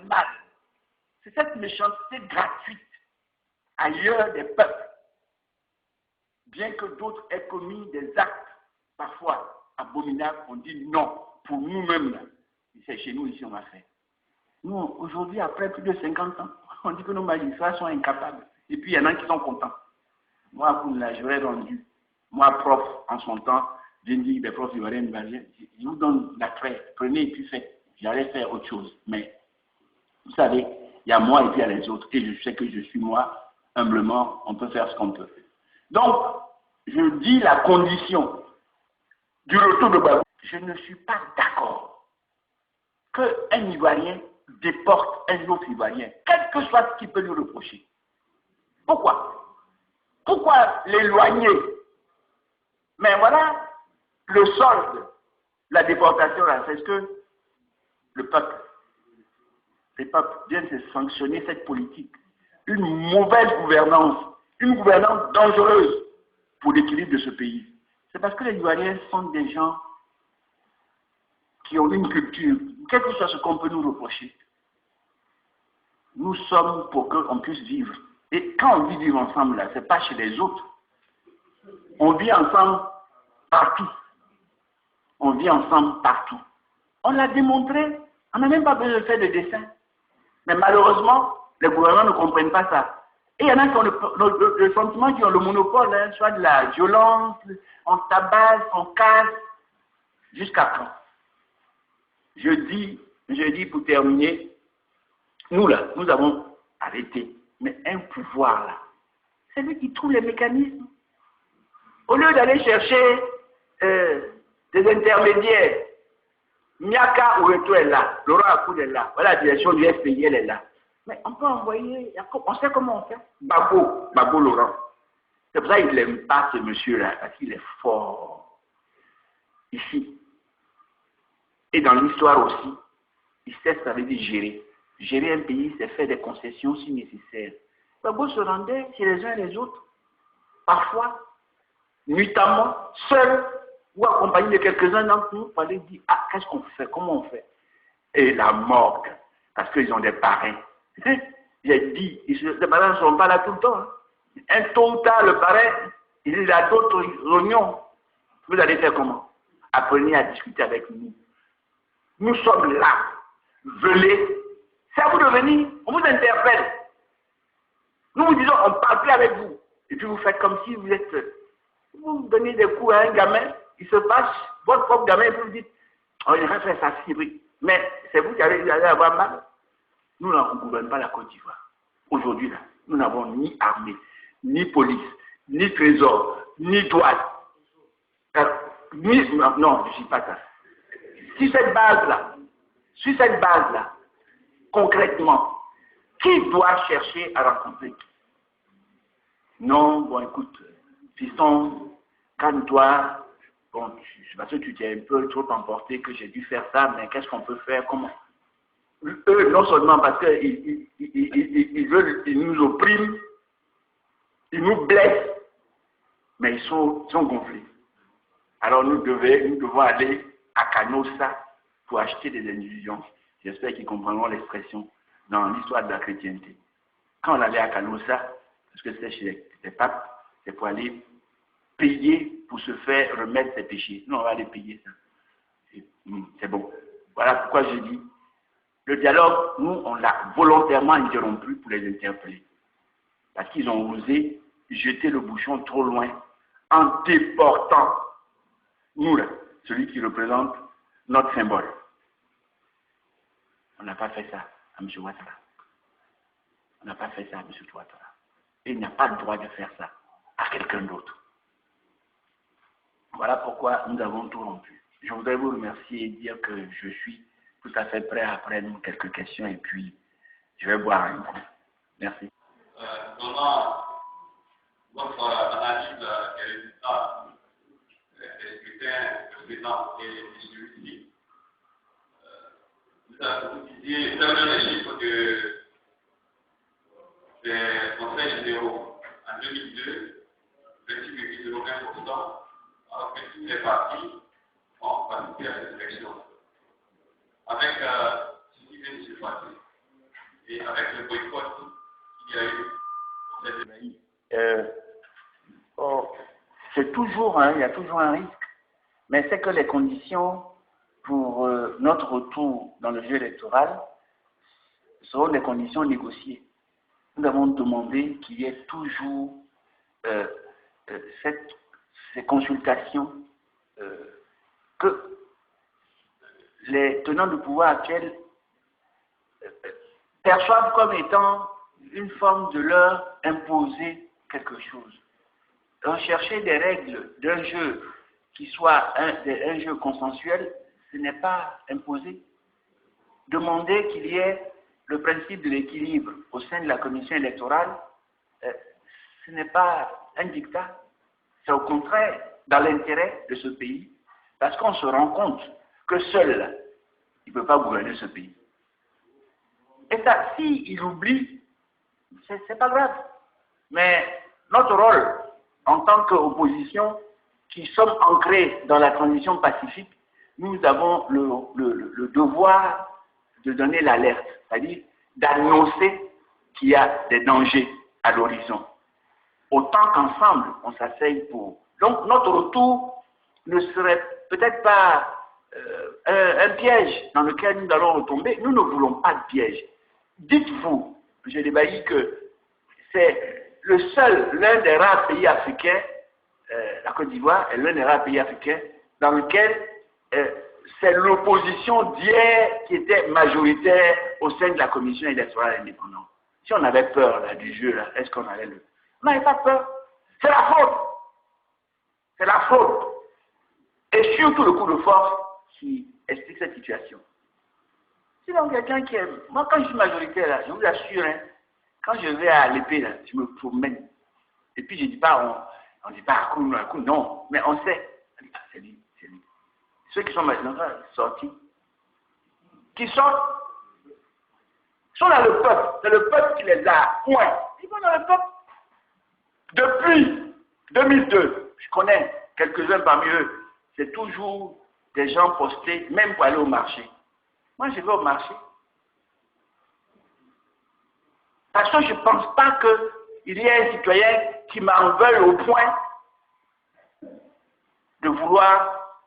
verbale. C'est cette méchanceté gratuite ailleurs des peuples. Bien que d'autres aient commis des actes parfois abominables, on dit non, pour nous-mêmes, là. C'est chez nous ici on va faire. Nous, aujourd'hui, après plus de 50 ans, on dit que nos magistrats sont incapables. Et puis il y en a qui sont contents. Moi, pour la j'aurais rendu, moi, prof, en son temps, j'ai dit, les profs ivoiriens, je vous donne la clé, prenez et puis faites. J'allais faire autre chose. Mais, vous savez, il y a moi et puis il y a les autres. Et je sais que je suis moi, humblement, on peut faire ce qu'on peut. Donc, je dis la condition du retour de Gbagbo. Je ne suis pas d'accord qu'un Ivoirien déporte un autre Ivoirien, quel que soit ce qu'il peut lui reprocher. Pourquoi? Pourquoi l'éloigner? Mais voilà, le solde, la déportation, c'est ce que le peuple, les peuples viennent de sanctionner cette politique. Une mauvaise gouvernance, une gouvernance dangereuse pour l'équilibre de ce pays. C'est parce que les Ivoiriens sont des gens qui ont une culture, quel que soit ce qu'on peut nous reprocher. Nous sommes pour qu'on puisse vivre. Et quand on dit vivre ensemble, là, ce n'est pas chez les autres. On vit ensemble partout. On vit ensemble partout. On l'a démontré. On n'a même pas besoin de faire de dessin. Mais malheureusement, les gouvernements ne comprennent pas ça. Et il y en a qui ont le sentiment qu'ils ont le monopole, hein, soit de la violence, on tabasse, on casse. Jusqu'à quand? Je dis pour terminer, nous là, nous avons arrêté. Mais un pouvoir là, c'est lui qui trouve les mécanismes. Au lieu d'aller chercher des intermédiaires, Miaka Oueto est là, Laurent Akoud est là, voilà la direction du FPI, elle est là. Mais on peut envoyer, on sait comment on fait. Gbagbo Laurent. C'est pour ça qu'il n'aime pas ce monsieur-là, parce qu'il est fort. Ici. Et dans l'histoire aussi, il sait ce que ça veut dire gérer. Gérer un pays, c'est faire des concessions si nécessaire. Gbagbo se rendait chez les uns et les autres, parfois, nuitamment, seul, ou accompagné de quelques-uns d'entre nous, pour aller dire, ah, qu'est-ce qu'on fait, comment on fait? Et la morgue, parce qu'ils ont des parrains. J'ai dit, les parrains ne sont pas là tout le temps. Hein. Un tôt ou tard, le parrain, il a d'autres réunions. Vous allez faire comment? Apprenez à discuter avec nous. Nous sommes là, venez. C'est à vous de venir, on vous interpelle. Nous vous disons, on ne parle plus avec vous. Et puis vous faites comme si vous êtes... Vous donnez des coups à un gamin, il se fâche, votre propre gamin, et vous vous dites, oh, il va faire ça, si oui. Mais c'est vous qui allez avoir mal. Nous ne gouvernons pas la Côte d'Ivoire. Aujourd'hui, là, nous n'avons ni armée, ni police, ni trésor, ni douane. Non, je ne dis pas ça. Sur cette base-là, concrètement, qui doit chercher à rencontrer qui? Non, bon, écoute, fiston, calme-toi. Bon, parce que tu t'es un peu trop emporté que j'ai dû faire ça, mais qu'est-ce qu'on peut faire? Comment? Eux, non seulement parce qu'ils ils nous oppriment, ils nous blessent, mais ils sont gonflés. Alors nous devons aller à Canossa pour acheter des indulgences. J'espère qu'ils comprendront l'expression dans l'histoire de la chrétienté. Quand on allait à Canossa, parce que c'était chez les papes, c'est pour aller payer pour se faire remettre ses péchés. Non, on va aller payer ça. C'est bon. Voilà pourquoi je dis, le dialogue, nous, on l'a volontairement interrompu pour les interpeller. Parce qu'ils ont osé jeter le bouchon trop loin en déportant, nous, là, celui qui représente notre symbole. On n'a pas fait ça à M. Ouattara. On n'a pas fait ça à M. Ouattara. Et il n'a pas le droit de faire ça à quelqu'un d'autre. Voilà pourquoi nous avons tout rompu. Je voudrais vous remercier et dire que je suis tout à fait prêt à prendre quelques questions et puis je vais boire un coup. Merci. Comment votre analyse des résultats des scrutins précédents et celui-ci, vous disiez, vous avez les chiffres des conseils généraux en 2002, 28,01%, alors que tous les partis ont participé à cette élection. Avec ce qui vient de se passer, Et avec le boycott qu'il y a eu pour cette année. C'est toujours, il y a toujours un risque, mais c'est que les conditions pour notre retour dans le jeu électoral seront des conditions négociées. Nous avons demandé qu'il y ait toujours ces consultations, que les tenants du pouvoir actuels perçoivent comme étant une forme de leur imposer quelque chose. Rechercher des règles d'un jeu qui soit un jeu consensuel, ce n'est pas imposé. Demander qu'il y ait le principe de l'équilibre au sein de la commission électorale, ce n'est pas un diktat. C'est au contraire dans l'intérêt de ce pays, parce qu'on se rend compte que seul, il ne peut pas gouverner ce pays. Et ça, s'il oublie, c'est pas grave. Mais notre rôle, en tant qu'opposition, qui sommes ancrés dans la transition pacifique, nous avons le devoir de donner l'alerte, c'est-à-dire d'annoncer qu'il y a des dangers à l'horizon. Autant qu'ensemble, on s'asseye pour... Donc, notre retour ne serait peut-être pas un piège dans lequel nous allons retomber. Nous ne voulons pas de piège. Dites-vous, M. Debailly, que c'est l'un des rares pays africains, la Côte d'Ivoire est l'un des rares pays africains dans lequel c'est l'opposition d'hier qui était majoritaire au sein de la commission électorale indépendante. Si on avait peur là, du jeu, est-ce qu'on allait le... On n'avait pas peur. C'est la faute. C'est la faute. Et surtout le coup de force qui explique cette situation. Sinon, quelqu'un qui aime... Moi, quand je suis majoritaire, là, je vous assure, quand je vais à l'épée, là, je me promène. Et puis, je ne dis pas, on ne dit pas un coup, non. Mais on sait. On dit, c'est lui, c'est lui. Ceux qui sont maintenant sortis, qui sortent, sont dans le peuple. C'est le peuple qui les a. Ouais. Ils vont dans le peuple. Depuis 2002, je connais quelques-uns parmi eux, c'est toujours des gens postés, même pour aller au marché. Moi, je vais au marché. Parce que je ne pense pas qu'il y ait un citoyen qui m'en veuille au point de vouloir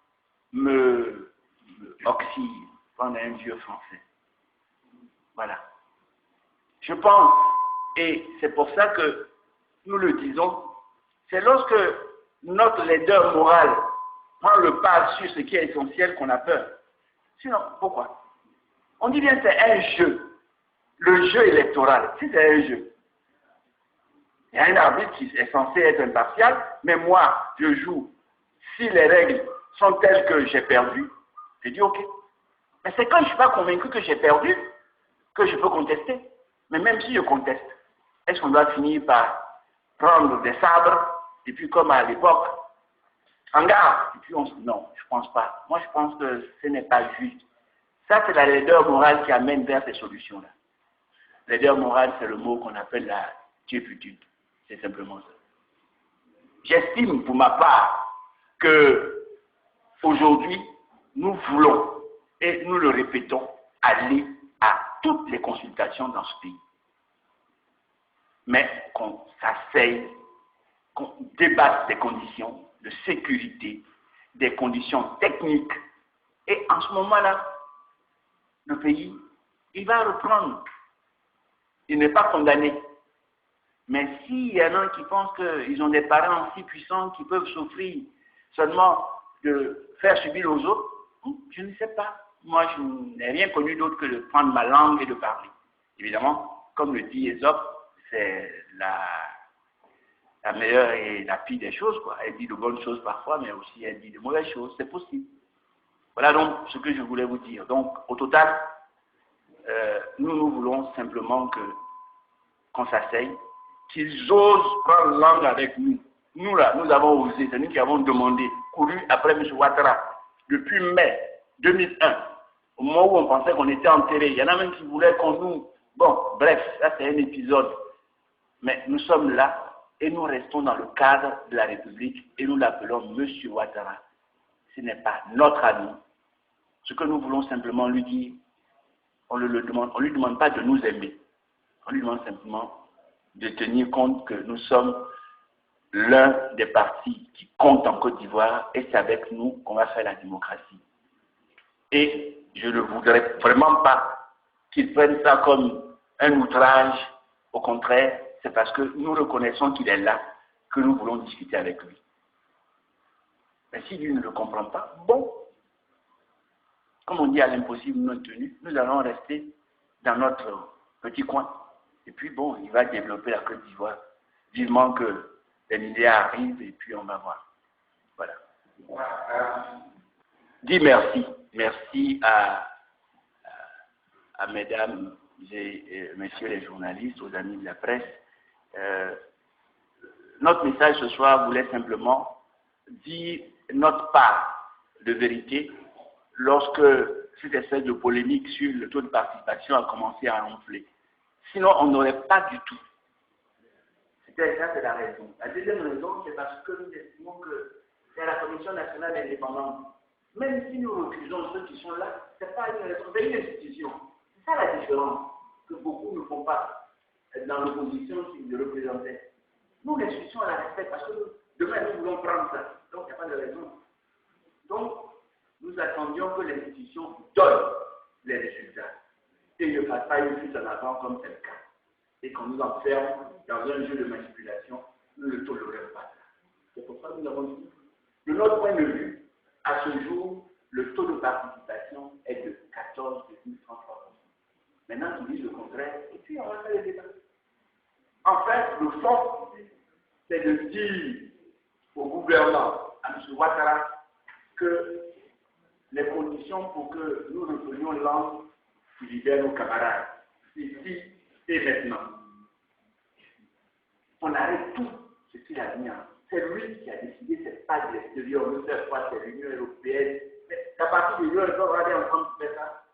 me oxyre, prendre un vieux français. Voilà. Je pense, et c'est pour ça que nous le disons, c'est lorsque notre leader moral prend le pas sur ce qui est essentiel qu'on a peur. Sinon, pourquoi? On dit bien que c'est un jeu, le jeu électoral, si c'est un jeu. Il y a un arbitre qui est censé être impartial, mais moi, je joue. Si les règles sont telles que j'ai perdu, je dis ok. Mais c'est quand je ne suis pas convaincu que j'ai perdu que je peux contester. Mais même si je conteste, est-ce qu'on doit finir par prendre des sabres, et puis comme à l'époque, en garde, et puis on se dit non, je ne pense pas. Moi, je pense que ce n'est pas juste. Ça, c'est la laideur morale qui amène vers ces solutions-là. Laideur morale, c'est le mot qu'on appelle la tuépitude. C'est simplement ça. J'estime pour ma part que aujourd'hui, nous voulons, et nous le répétons, aller à toutes les consultations dans ce pays. Mais qu'on s'asseye, qu'on débatte des conditions de sécurité, des conditions techniques. Et en ce moment-là, le pays, il va reprendre. Il n'est pas condamné. Mais s'il y en a qui pensent qu'ils ont des parents si puissants qui peuvent souffrir seulement de faire subir aux autres, je ne sais pas. Moi, je n'ai rien connu d'autre que de prendre ma langue et de parler. Évidemment, comme le dit Ésope, c'est la meilleure et la pire des choses, quoi. Elle dit de bonnes choses parfois, mais aussi elle dit de mauvaises choses. C'est possible. Voilà donc ce que je voulais vous dire. Donc, au total, nous voulons simplement qu'on s'asseye, qu'ils osent prendre langue avec nous. Nous, là, nous avons osé, c'est nous qui avons demandé, couru après M. Ouattara, depuis mai 2001, au moment où on pensait qu'on était enterré. Il y en a même qui voulaient qu'on nous... Bon, bref, ça c'est un épisode. Mais nous sommes là et nous restons dans le cadre de la République et nous l'appelons M. Ouattara. Ce n'est pas notre ami. Ce que nous voulons simplement lui dire, on ne lui demande pas de nous aimer. On lui demande simplement de tenir compte que nous sommes l'un des partis qui compte en Côte d'Ivoire et c'est avec nous qu'on va faire la démocratie. Et je ne voudrais vraiment pas qu'ils prennent ça comme un outrage. Au contraire, c'est parce que nous reconnaissons qu'il est là que nous voulons discuter avec lui. Mais si lui ne le comprend pas, bon, comme on dit à l'impossible non tenu, nous allons rester dans notre petit coin. Et puis bon, il va développer la Côte d'Ivoire. Vivement que les milliards arrivent et puis on va voir. Voilà. Dis merci. Merci à mesdames et messieurs les journalistes, aux amis de la presse. Notre message ce soir voulait simplement dire notre part de vérité lorsque cette espèce de polémique sur le taux de participation a commencé à enfler. Sinon, on n'aurait pas du tout. Ça, c'est la raison. La deuxième raison, c'est parce que nous estimons que c'est la Commission nationale indépendante. Même si nous refusons ceux qui sont là, ce n'est pas une raison, c'est une institution. C'est ça la différence que beaucoup ne font pas dans l'opposition qu'ils le représentaient. Nous, l'institution, on la respecte parce que demain, nous voulons prendre ça. Donc, il n'y a pas de raison. Donc, nous attendions que l'institution donne les résultats et ne fasse pas une fuite en avant comme c'est le cas. Et qu'on nous enferme dans un jeu de manipulation, nous ne le tolérons pas. C'est pour ça que nous avons dit, de notre point de vue, à ce jour, le taux de participation est de 14,33%. Maintenant, ils disent le contraire, et puis on va faire le débat. En fait, le fond, c'est de dire au gouvernement, à M. Ouattara, que les conditions pour que nous reprenions l'angle qui libère nos camarades, ici et maintenant. On arrête tout ce qu'il a mis. C'est lui qui a décidé, c'est pas de l'extérieur, nous faire quoi, c'est l'Union européenne. Mais à partir de l'Union européenne, on va aller ensemble faire ça.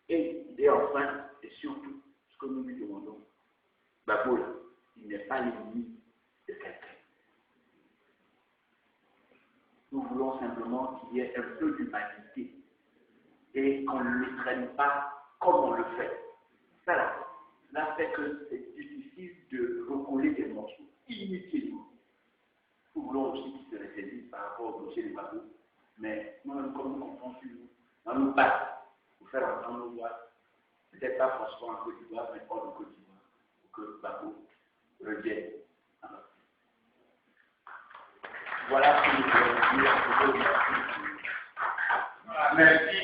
Et enfin, et surtout, ce que nous lui demandons, Gbagbo, il n'est pas l'ennemi de quelqu'un. Nous voulons simplement qu'il y ait un peu d'humanité et qu'on ne le traîne pas comme on le fait. Ça là fait que c'est difficile de recoller des morceaux inutilement. Nous voulons aussi qu'ils se ressaisissent par rapport au dossier de Gbagbo, mais nous-mêmes, comme nous comptons sur nous, on nous bat pour faire entendre nos voix, peut-être pas forcément en Côte d'Ivoire, mais hors de Côte d'Ivoire, pour que Gbagbo revienne à notre pays. Voilà ce que nous voulons dire. Merci.